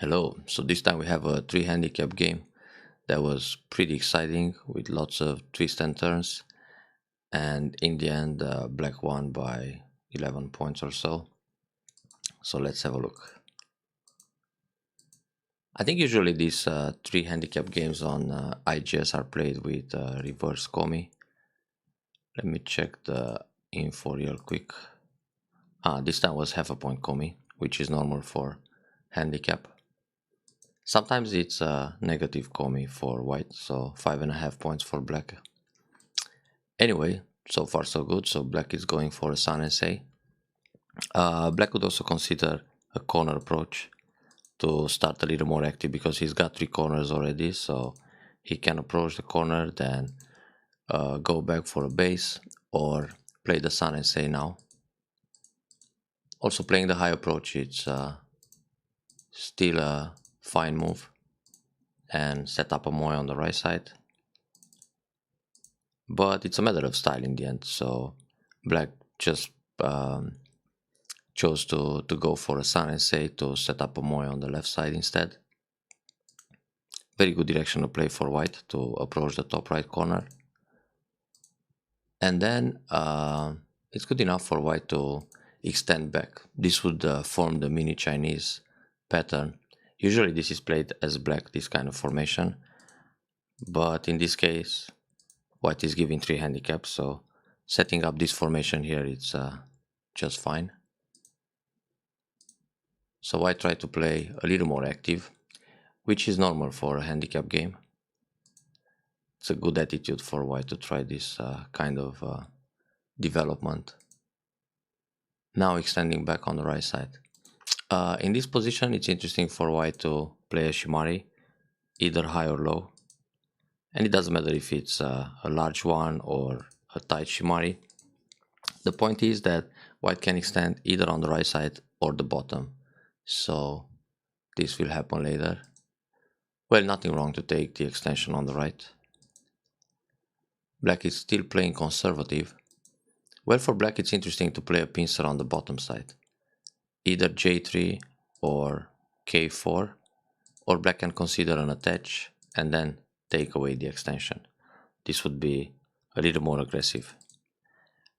Hello, so this time we have a 3 handicap game that was pretty exciting with lots of twists and turns, and in the end, black won by 11 points or so. So let's have a look. I think usually these 3 handicap games on IGS are played with reverse komi. Let me check the info real quick. This time was half a point komi, which is normal for handicap. Sometimes it's a negative komi for white, so 5.5 points for black. Anyway, so far so good. So black is going for a sun essay. Black would also consider a corner approach to start a little more active because he's got 3 corners already. So he can approach the corner, then go back for a base or play the sun essay now. Also playing the high approach, it's still a fine move, and set up a moy on the right side. But it's a matter of style in the end, so black just chose to go for a sun essay to set up a moy on the left side instead. Very good direction to play for white to approach the top right corner. And then it's good enough for white to extend back. This would form the mini Chinese pattern. Usually this is played as black, this kind of formation. But in this case, white is giving 3 handicaps, so setting up this formation here, it's just fine. So white tried to play a little more active, which is normal for a handicap game. It's a good attitude for white to try this kind of development. Now extending back on the right side. In this position, it's interesting for white to play a shimari, either high or low. And it doesn't matter if it's a large one or a tight shimari. The point is that white can extend either on the right side or the bottom. So this will happen later. Well, nothing wrong to take the extension on the right. Black is still playing conservative. Well, for black it's interesting to play a pincer on the bottom side. Either J3 or K4, or black can consider an attach and then take away the extension. This would be a little more aggressive.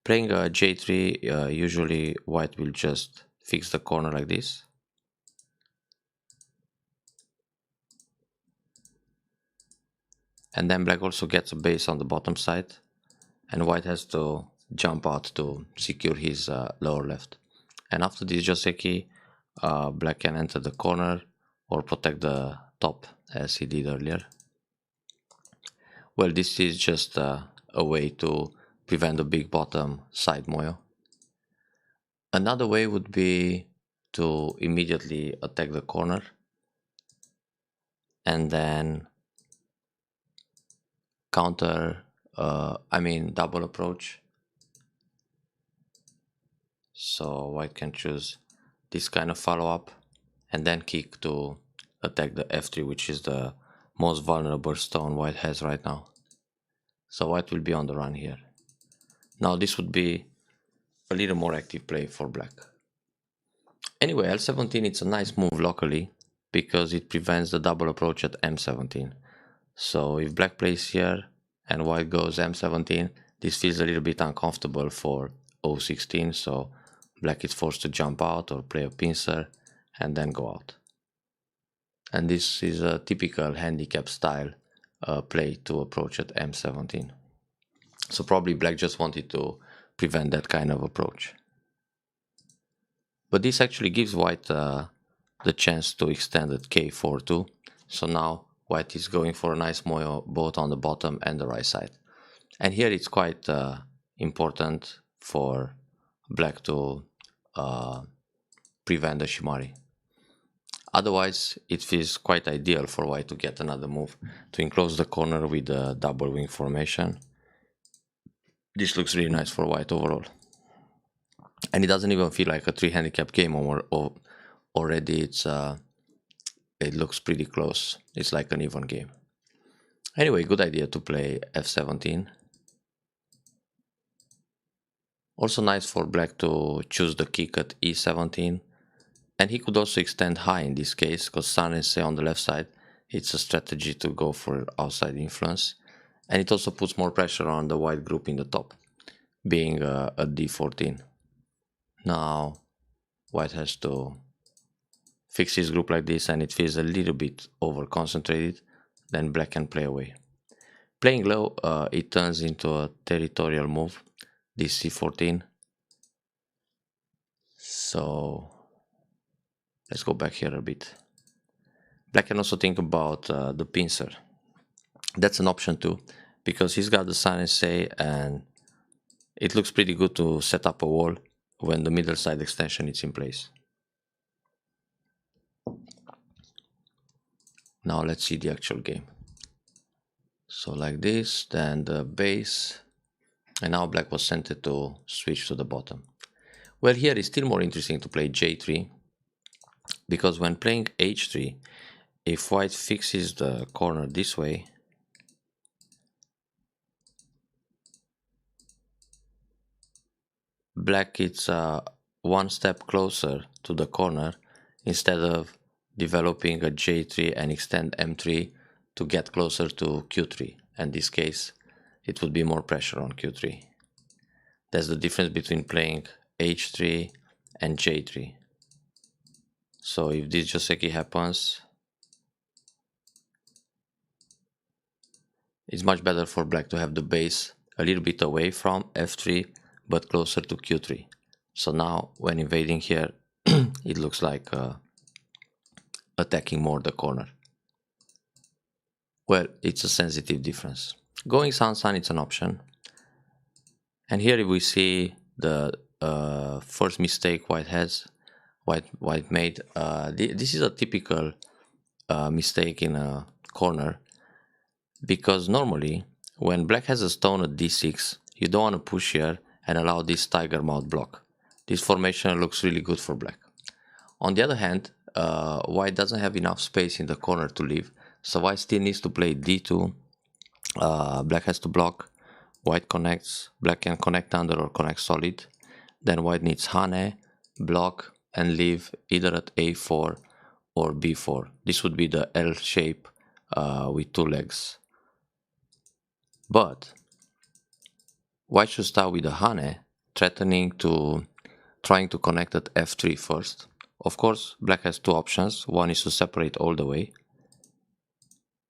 Playing a J3, usually white will just fix the corner like this. And then black also gets a base on the bottom side, and white has to jump out to secure his lower left. And after this Joseki, black can enter the corner or protect the top as he did earlier. Well, this is just a way to prevent the big bottom side moyo. Another way would be to immediately attack the corner and then counter, double approach. So white can choose this kind of follow-up and then kick to attack the f3, which is the most vulnerable stone white has right now. So white will be on the run here. Now this would be a little more active play for black. Anyway, L17, it's a nice move locally because it prevents the double approach at M17. So if black plays here and white goes M17, this feels a little bit uncomfortable for O16, so black is forced to jump out or play a pincer and then go out. And this is a typical handicap style play to approach at M17. So probably black just wanted to prevent that kind of approach. But this actually gives white the chance to extend at K4 too. So now white is going for a nice moyo both on the bottom and the right side. And here it's quite important for black to prevent the shimari. Otherwise, it feels quite ideal for white to get another move to enclose the corner with a double wing formation. This looks really nice for white overall. And it doesn't even feel like a 3 handicap game already. It looks pretty close. It's like an even game. Anyway, good idea to play f17. Also nice for black to choose the kick at e17 And he could also extend high in this case, because sun and say on the left side, it's a strategy to go for outside influence. And it also puts more pressure on the white group in the top, being a d14. Now white has to fix his group like this, and it feels a little bit over concentrated. Then black can play away. Playing low, it turns into a territorial move, this c14. So let's go back here a bit. Black can also think about the pincer. That's an option too, because he's got the sun and say, and it looks pretty good to set up a wall when the middle side extension is in place. Now let's see the actual game. So like this, then the base, and now black was tempted to switch to the bottom. Well, here it's still more interesting to play j3, because when playing h3, if white fixes the corner this way, black is one step closer to the corner instead of developing a j3 and extend m3 to get closer to q3. In this case, it would be more pressure on q3. That's the difference between playing h3 and j3. So if this joseki happens, it's much better for black to have the base a little bit away from f3 but closer to q3. So now when invading here, it looks like attacking more the corner. Well, it's a sensitive difference. Going sun it's an option. And here we see the first mistake white made. This is a typical mistake in a corner, because normally when black has a stone at d6, you don't want to push here and allow this tiger mouth block. This formation looks really good for black. On the other hand, white doesn't have enough space in the corner to leave, so white still needs to play d2. Black has to block, white connects, black can connect under or connect solid. Then white needs hane, block, and leave either at a4 or b4. This would be the L shape with two legs. But white should start with a hane, trying to connect at f3 first. Of course, black has two options. One is to separate all the way.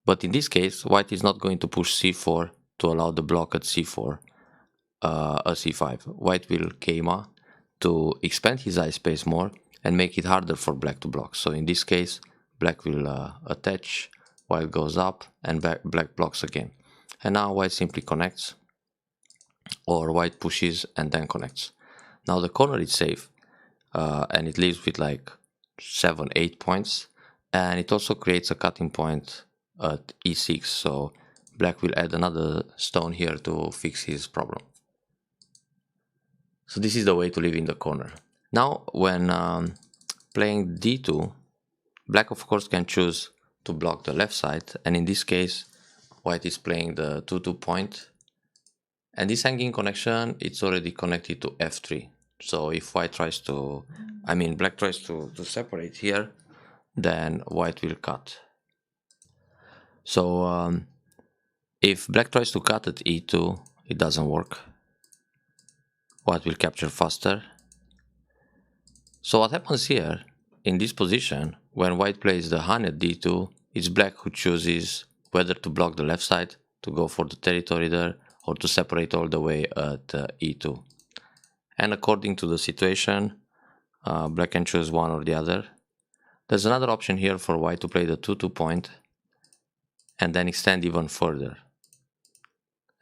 But in this case, white is not going to push c4 to allow the block at c4, a c5. White will keima to expand his eye space more and make it harder for black to block. So in this case, black will attach, white goes up, and black blocks again. And now white simply connects, or white pushes and then connects. Now the corner is safe, and it leaves with like 7-8 points, and it also creates a cutting point at e6, so black will add another stone here to fix his problem. So this is the way to live in the corner. Now when playing d2, black of course can choose to block the left side, and in this case white is playing the 2-2 point, and this hanging connection, it's already connected to f3. So if white tries to, black tries to separate here, then white will cut. So if black tries to cut at e2, it doesn't work. White will capture faster. So what happens here, in this position, when white plays the hane at d2, it's black who chooses whether to block the left side, to go for the territory there, or to separate all the way at e2. And according to the situation, black can choose one or the other. There's another option here for white to play the 2-2 point and then extend even further.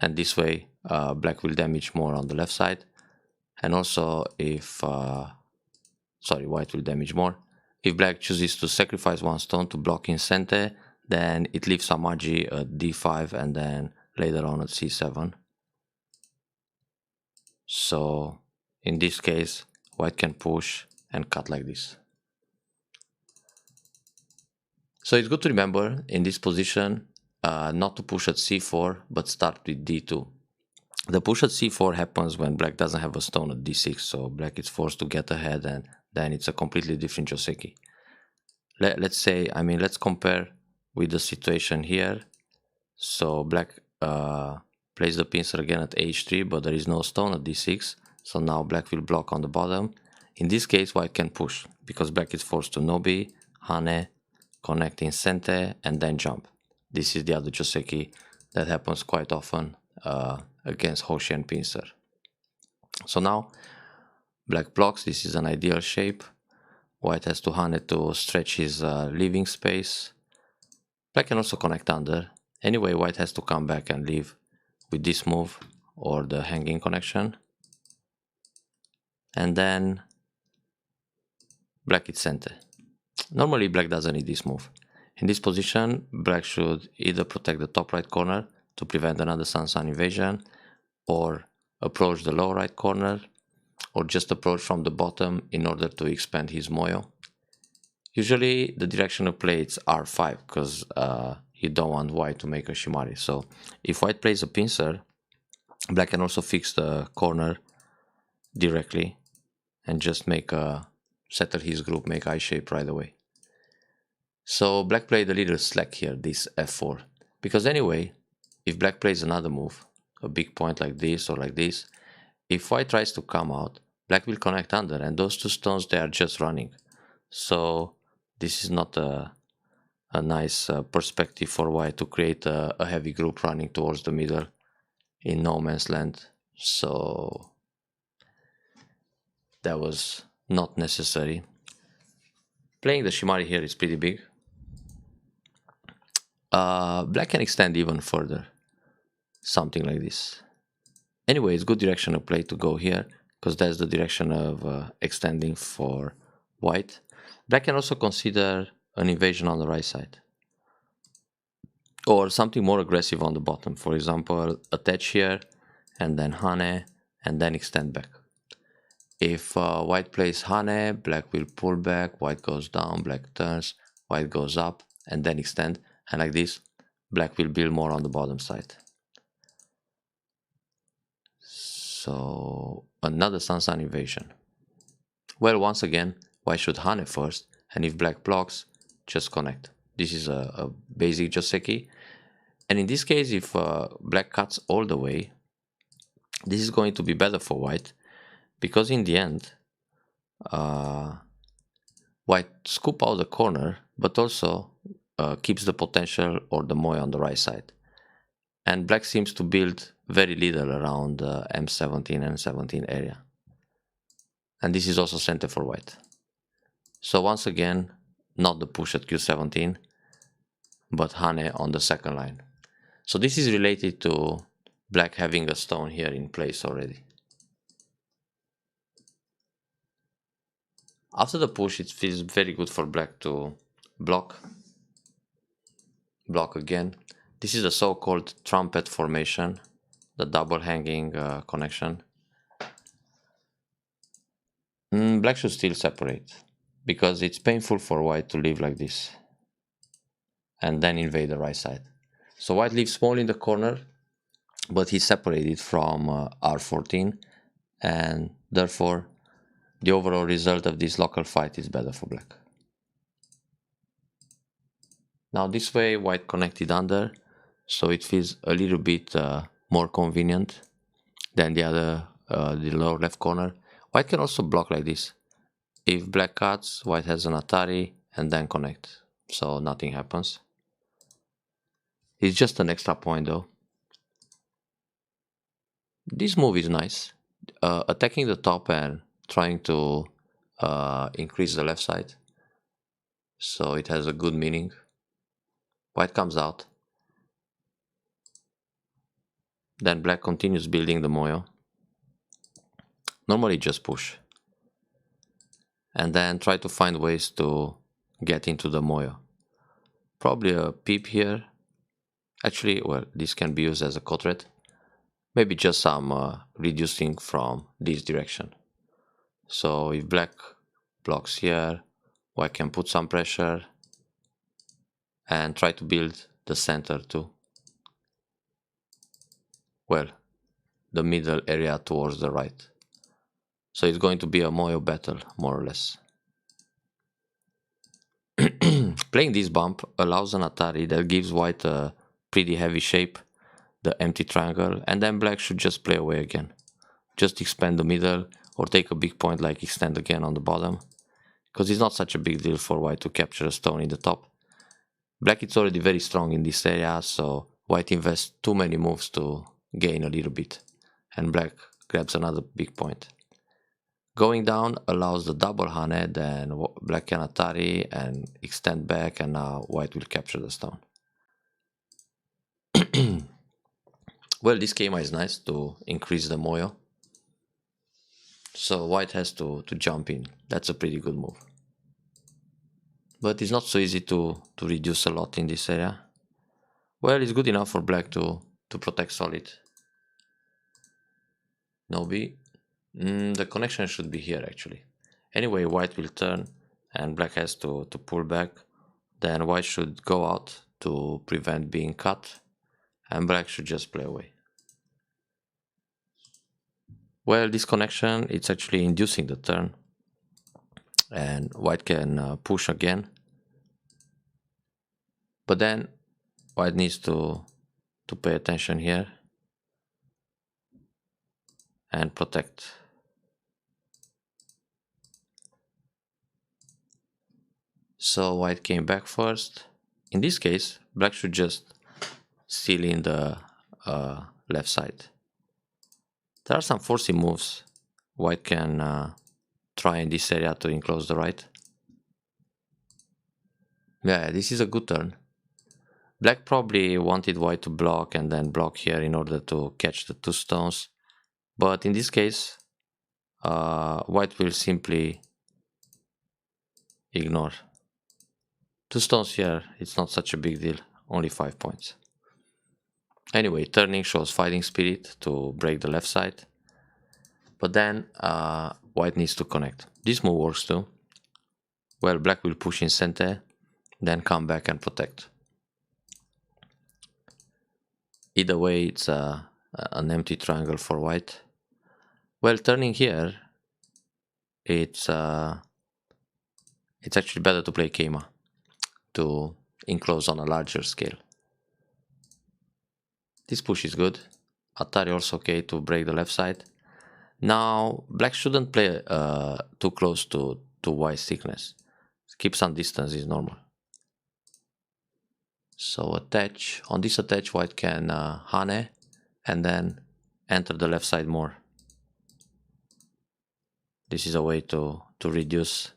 And this way, black will damage more on the left side. And also if, white will damage more. If black chooses to sacrifice one stone to block in center, then it leaves some agi at d5 and then later on at c7. So in this case, white can push and cut like this. So it's good to remember in this position not to push at c4 but start with d2. The push at c4 happens when black doesn't have a stone at d6, so black is forced to get ahead and then it's a completely different Joseki. Let's say, let's compare with the situation here. So black plays the pincer again at h3, but there is no stone at d6. So now black will block on the bottom. In this case, white can push, because black is forced to nobi, hane, connecting sente, and then jump. This is the other Joseki that happens quite often against Hoshi and pincer. So now black blocks. This is an ideal shape. White has to hane to stretch his living space. Black can also connect under. Anyway, white has to come back and leave with this move or the hanging connection. And then black is sente. Normally black doesn't need this move. In this position, black should either protect the top right corner to prevent another sun-sun invasion, or approach the lower right corner, or just approach from the bottom in order to expand his moyo. Usually the direction of play is r5, because you don't want white to make a shimari. So if white plays a pincer, black can also fix the corner directly and just make a settle his group, make I shape right away. So black played a little slack here, this f4, because anyway, if black plays another move, a big point like this or like this, if white tries to come out, black will connect under, and those two stones, they are just running. So this is not a nice perspective for white to create a heavy group running towards the middle in no man's land. So that was not necessary. Playing the shimari here is pretty big. Black can extend even further, something like this. Anyway, it's good direction of play to go here, because that's the direction of extending for white. Black can also consider an invasion on the right side, or something more aggressive on the bottom. For example, attach here and then hane and then extend back. If white plays hane, black will pull back, white goes down, black turns, white goes up and then extend, and like this black will build more on the bottom side. So another sun-sun invasion. Well, once again, white should hane first, and if black blocks, just connect. This is a basic Joseki. And in this case, if black cuts all the way, this is going to be better for white, because in the end, white scoop out the corner, but also keeps the potential or the moy on the right side. And black seems to build very little around M17 and 17 area. And this is also center for white. So once again, not the push at Q17, but hane on the second line. So this is related to black having a stone here in place already. After the push, it feels very good for black to block again. This is the so-called trumpet formation, the double hanging connection. Black should still separate, because it's painful for white to leave like this and then invade the right side. So white leaves small in the corner, but he's separated from R14, and therefore the overall result of this local fight is better for black. Now this way white connected under, so it feels a little bit more convenient than the other, the lower left corner. White can also block like this. If black cuts, white has an Atari and then connect, so nothing happens. It's just an extra point though. This move is nice, attacking the top and trying to increase the left side, so it has a good meaning. White comes out, then black continues building the moyo. Normally just push, and then try to find ways to get into the moyo. Probably a peep here. Actually, well, this can be used as a cotret. Maybe just some reducing from this direction. So if black blocks here, white can put some pressure and try to build the center too. Well, the middle area towards the right. So it's going to be a moyo battle, more or less. Playing this bump allows an Atari that gives white a pretty heavy shape, the empty triangle, and then black should just play away again. Just expand the middle or take a big point like extend again on the bottom, because it's not such a big deal for white to capture a stone in the top. Black is already very strong in this area, so white invests too many moves to gain a little bit, and black grabs another big point. Going down allows the double hane, then black can Atari and extend back, and now white will capture the stone. Well, this kema is nice to increase the moyo. So white has to jump in. That's a pretty good move. But it's not so easy to reduce a lot in this area. Well, it's good enough for black to protect solid. No B. The connection should be here actually. Anyway, white will turn and black has to pull back. Then white should go out to prevent being cut. And black should just play away. Well, this connection, it's actually inducing the turn. And white can push again. But then white needs to pay attention here and protect. So white came back first. In this case, black should just seal in the left side. There are some forcing moves white can try in this area to enclose the right. Yeah, this is a good turn. Black probably wanted white to block and then block here in order to catch the two stones. But in this case, white will simply ignore. Two stones here, it's not such a big deal, only 5 points. Anyway, turning shows fighting spirit to break the left side. But then white needs to connect. This move works too. Well, black will push in center, then come back and protect. Either way, it's an empty triangle for white. Well, turning here, it's actually better to play kema to enclose on a larger scale. This push is good. Atari also okay to break the left side. Now, black shouldn't play too close to white's thickness. Keep some distance is normal. So attach. On this attach, white can hane and then enter the left side more. This is a way to reduce,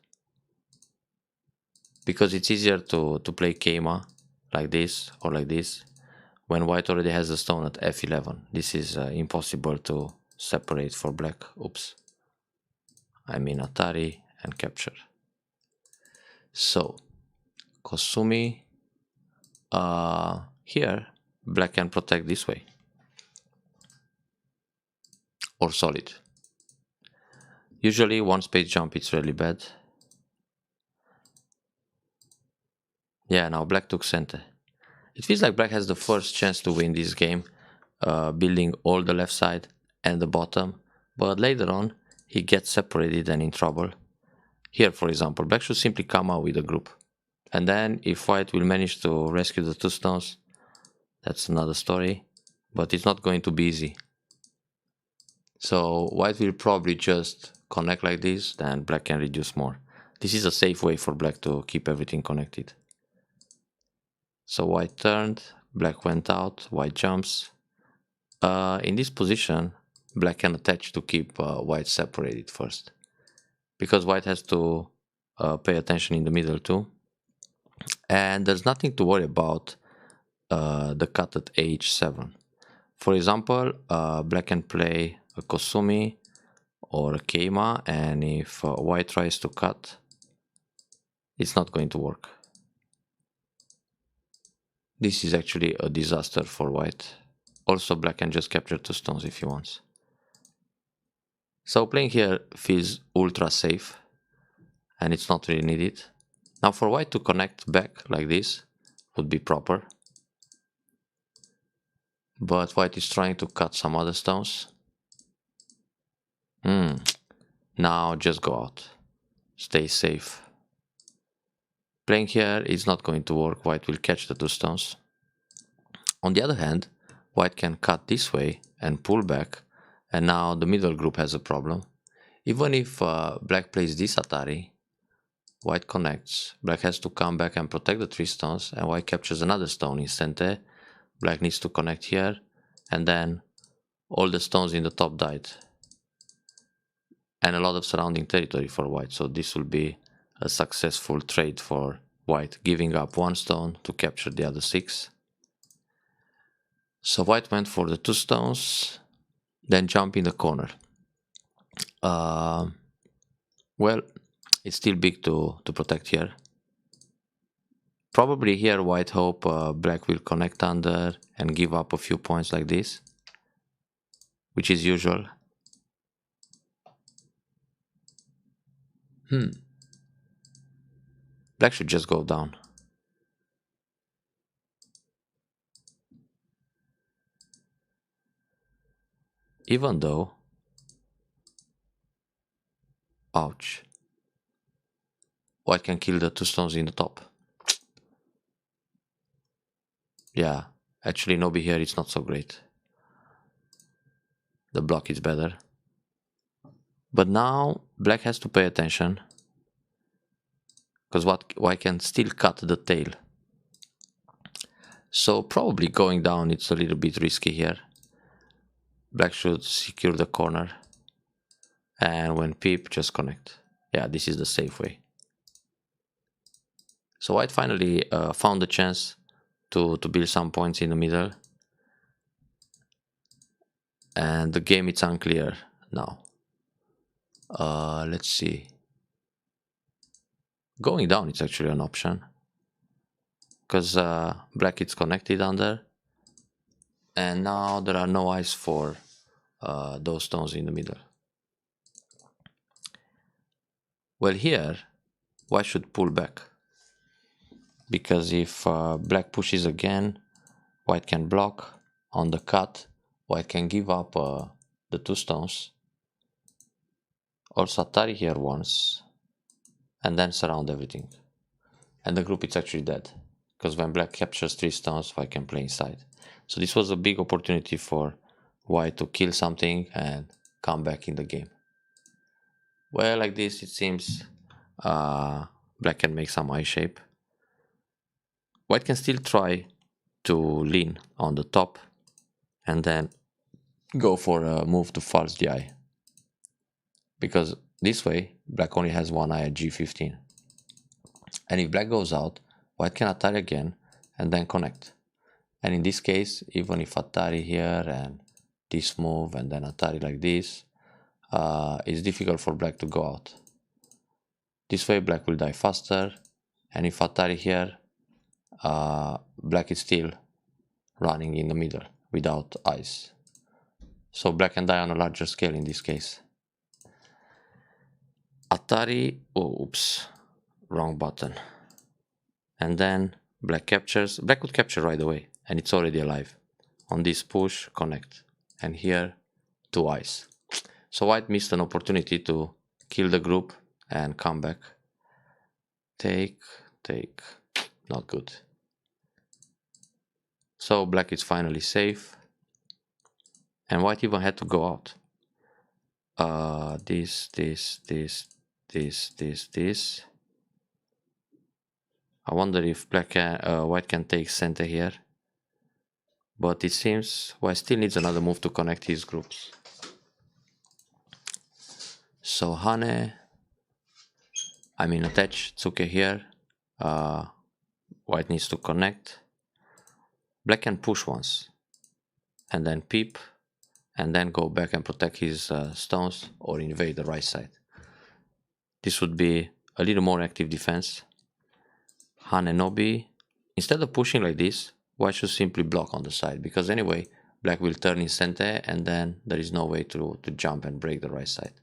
because it's easier to play kema like this or like this when white already has the stone at f11. This is impossible to separate for black. Oops. I mean Atari and capture. So Kosumi, here black can protect this way or solid. Usually one space jump it's really bad. Yeah, now black took center. It feels like black has the first chance to win this game, building all the left side and the bottom, but later on he gets separated and in trouble. Here, for example, black should simply come out with a group. And then if white will manage to rescue the two stones, that's another story, but it's not going to be easy. So white will probably just connect like this, then black can reduce more. This is a safe way for black to keep everything connected. So white turned, black went out, white jumps. In this position, black can attach to keep white separated first, because white has to pay attention in the middle too. And there's nothing to worry about the cut at h7. For example, black can play a Kosumi or a Keima, and if white tries to cut, it's not going to work. This is actually a disaster for white. Also, black can just capture two stones if he wants. So playing here feels ultra safe, and it's not really needed. Now for white to connect back like this would be proper. But white is trying to cut some other stones. Now just go out. Stay safe. Playing here is not going to work. White will catch the 2 stones. On the other hand, white can cut this way and pull back, and now the middle group has a problem. Even if black plays this Atari, white connects, black has to come back and protect the 3 stones, and white captures another stone instantly. Black needs to connect here, and then all the stones in the top died. And a lot of surrounding territory for white, so this will be a successful trade for white, giving up 1 stone to capture the other 6. So white went for the 2 stones, then jump in the corner. Well, it's still big to protect here. Probably here white hope black will connect under and give up a few points like this, which is usual. Black should just go down. Even though, ouch, white can kill the 2 stones in the top. Yeah, actually Nobi here it's not so great. The block is better. But now black has to pay attention, because white can still cut the tail. So probably going down it's a little bit risky here. Black should secure the corner, and when peep, just connect. Yeah, this is the safe way. So white finally found the chance to build some points in the middle, and the game it's unclear now. Let's see. Going down it's actually an option, because black is connected under, and now there are no eyes for those stones in the middle. Well, here white should pull back, because if black pushes again, white can block on the cut. White can give up the 2 stones. Also Atari here once, and then surround everything. And the group is actually dead, because when black captures 3 stones, white can play inside. So this was a big opportunity for white to kill something and come back in the game. Well, like this it seems black can make some eye shape. White can still try to lean on the top and then go for a move to false the eye, because this way black only has 1 eye at g15, and if black goes out, white can Atari again and then connect. And in this case, even if Atari here and this move and then Atari like this, it's difficult for black to go out. This way black will die faster, and if Atari here, black is still running in the middle without eyes. So black can die on a larger scale in this case. Atari, oh, oops, wrong button. And then black captures. Black could capture right away, and it's already alive. On this push, connect. And here, 2 eyes. So white missed an opportunity to kill the group and come back. Take, not good. So black is finally safe, and white even had to go out. This. I wonder if white can take center here, but it seems white still needs another move to connect his groups. So Hane, attach Tsuke here. White needs to connect. Black can push once, and then peep, and then go back and protect his stones or invade the right side. This would be a little more active defense. Hane Nobi. Instead of pushing like this, white should simply block on the side, because anyway black will turn in center, and then there is no way to jump and break the right side.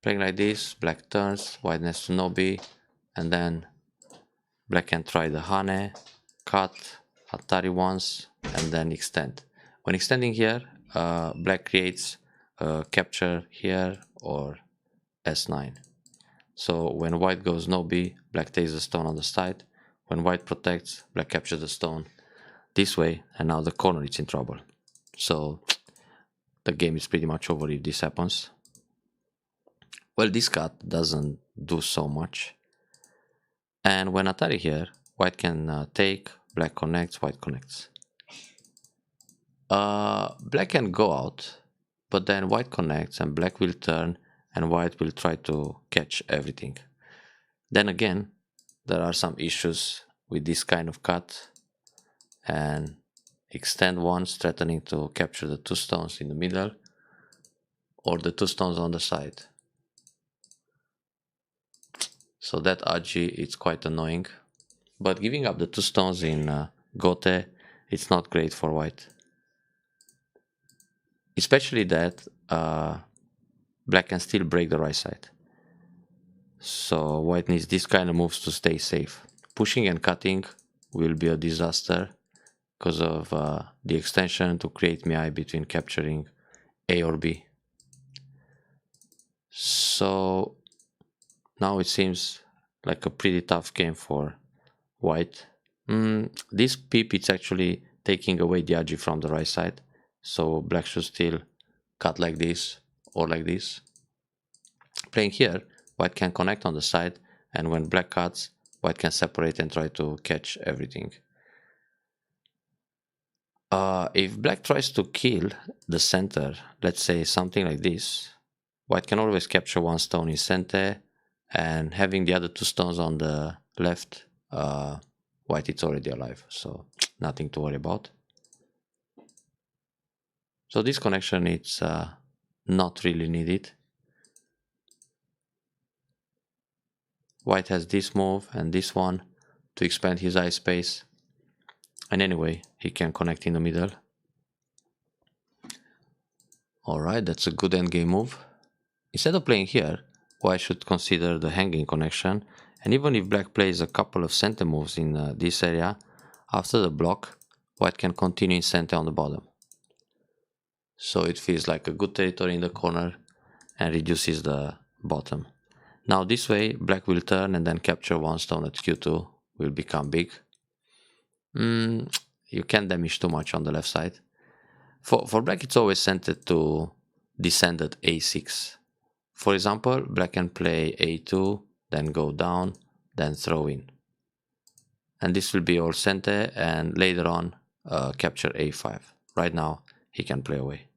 Playing like this, black turns, white needs to Nobi, and then black can try the Hane, cut, Atari once, and then extend. When extending here, black creates a capture here or S9. So when white goes no b, black takes the stone on the side. When white protects, black captures the stone this way, and now the corner is in trouble. So the game is pretty much over if this happens. Well, this cut doesn't do so much. And when Atari here, white can take, black connects, white connects. Black can go out, but then white connects and black will turn and white will try to catch everything. Then again, there are some issues with this kind of cut, and extend once, threatening to capture the two stones in the middle or the two stones on the side. So that agi is quite annoying, but giving up the two stones in Gote, it's not great for white. Especially that black can still break the right side. So white needs this kind of moves to stay safe. Pushing and cutting will be a disaster because of the extension to create Miai between capturing A or B. So now it seems like a pretty tough game for white. This peep is actually taking away the agi from the right side. So black should still cut like this or like this. Playing here, white can connect on the side, and when black cuts, white can separate and try to catch everything. If black tries to kill the center, let's say something like this, white can always capture one stone in center, and having the other two stones on the left, white is already alive, so nothing to worry about. So this connection is not really needed. White has this move and this one to expand his eye space, and anyway, he can connect in the middle. Alright, that's a good endgame move. Instead of playing here, white should consider the hanging connection, and even if black plays a couple of center moves in this area, after the block, white can continue in center on the bottom. So it feels like a good territory in the corner and reduces the bottom. Now this way, black will turn and then capture one stone at Q2, will become big. You can't damage too much on the left side. For black, it's always centered to descend at A6. For example, black can play A2, then go down, then throw in. And this will be all center, and later on capture A5. Right now, he can play away.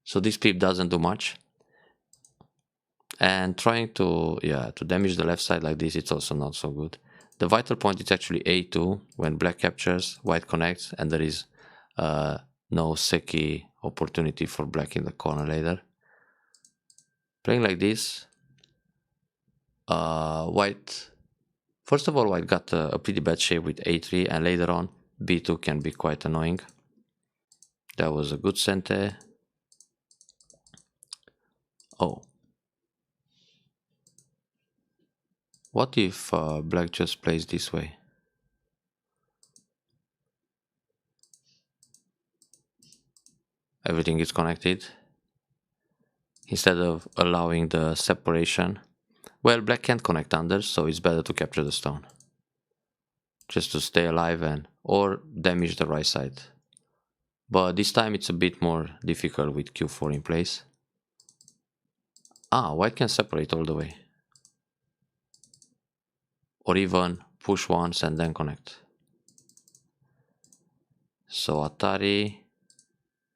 So this peep doesn't do much. And trying to damage the left side like this, it's also not so good. The vital point is actually A2. When black captures, white connects, and there is no Seki opportunity for black in the corner later. Playing like this, white, first of all, white got a pretty bad shape with A3, and later on B2 can be quite annoying. That was a good center. Oh. What if black just plays this way? Everything is connected. Instead of allowing the separation. Well, black can't connect under, so it's better to capture the stone. Just to stay alive or damage the right side. But this time it's a bit more difficult with Q4 in place. White can separate all the way. Or even push once and then connect. So Atari.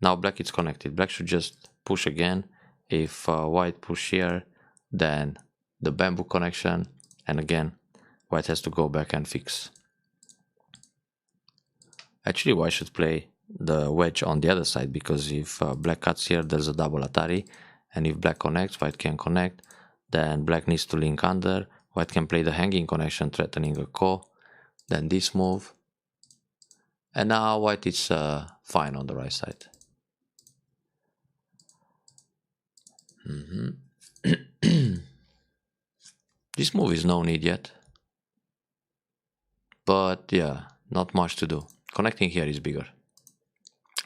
Now black is connected. Black should just push again. If white push here, then the bamboo connection, and again white has to go back and fix. Actually, white should play the wedge on the other side, because if black cuts here, there's a double Atari, and if black connects, white can connect. Then black needs to link under. White can play the hanging connection, threatening a ko. Then this move, and now white is fine on the right side. This move is no need yet, but yeah, not much to do. Connecting here is bigger.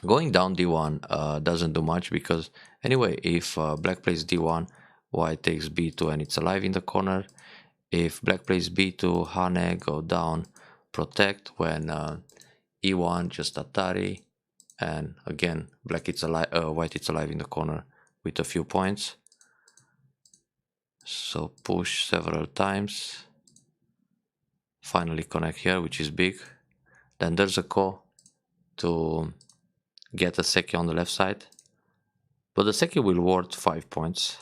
Going down D1 doesn't do much, because anyway, if black plays D1, white takes b2 and it's alive in the corner. If black plays b2, Hane, go down, protect. When e1, just Atari, and again black it's alive, white it's alive in the corner with a few points. So push several times, finally connect here, which is big. Then there's a call to get a seki on the left side, but the seki will worth 5 points,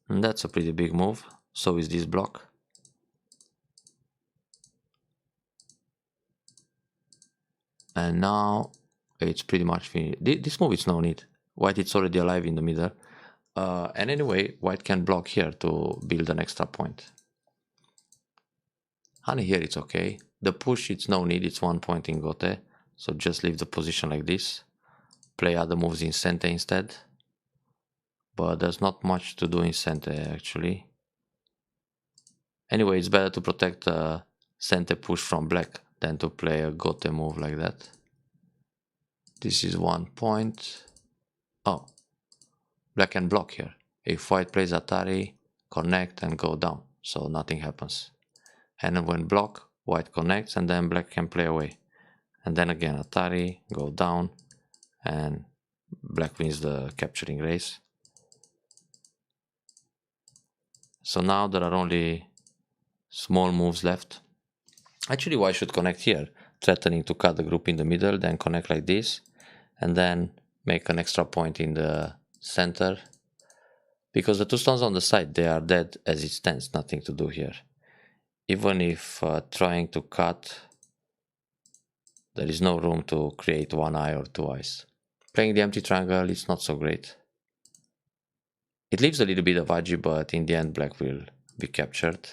and that's a pretty big move. So is this block. And now it's pretty much finished. This move is no need. White it's already alive in the middle. And anyway, white can block here to build an extra point. Honey here it's okay. The push it's no need, it's 1 point in Gote. So just leave the position like this. Play other moves in Sente instead. But there's not much to do in Sente actually. Anyway, it's better to protect the Sente push from black than to play a Gote move like that. This is 1 point. Oh, black can block here. If white plays Atari, connect and go down, so nothing happens. And when block, white connects and then black can play away. And then again Atari, go down, and black wins the capturing race. So now there are only small moves left. Actually, white should connect here, threatening to cut the group in the middle, then connect like this, and then make an extra point in the center. Because the two stones on the side, they are dead as it stands, nothing to do here. Even if trying to cut, there is no room to create one eye or two eyes. Playing the empty triangle is not so great. It leaves a little bit of agi, but in the end black will be captured.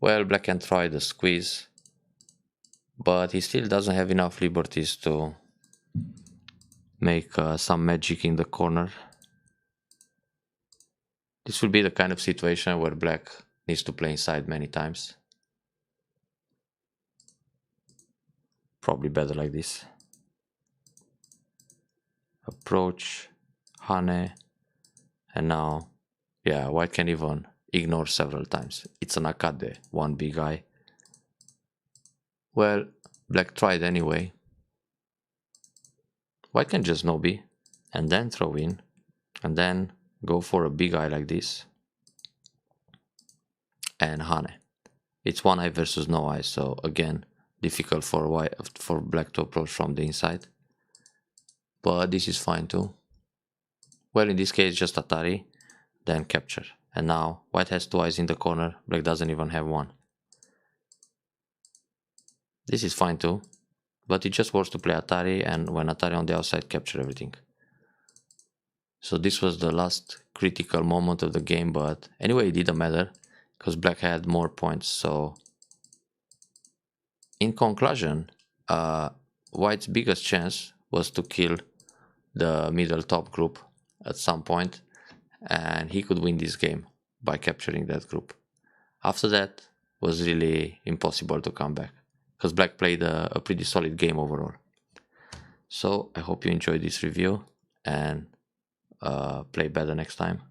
Well, black can try the squeeze, but he still doesn't have enough liberties to make some magic in the corner. This will be the kind of situation where black needs to play inside many times. Probably better like this. Approach, Hane, and now, yeah, white can even ignore several times. It's an Akade, one big eye. Well, black tried anyway. White can just no B, and then throw in, and then go for a big eye like this. And Hane. It's one eye versus no eye, so again, difficult for black to approach from the inside. But this is fine too. Well, in this case, just Atari, then capture. And now white has two eyes in the corner, black doesn't even have one. This is fine too, but it just works to play Atari, and when Atari on the outside, capture everything. So this was the last critical moment of the game, but anyway, it didn't matter, because black had more points. So in conclusion, white's biggest chance was to kill the middle top group at some point, and he could win this game by capturing that group. After that was really impossible to come back, because black played a pretty solid game overall. So I hope you enjoyed this review and play better next time.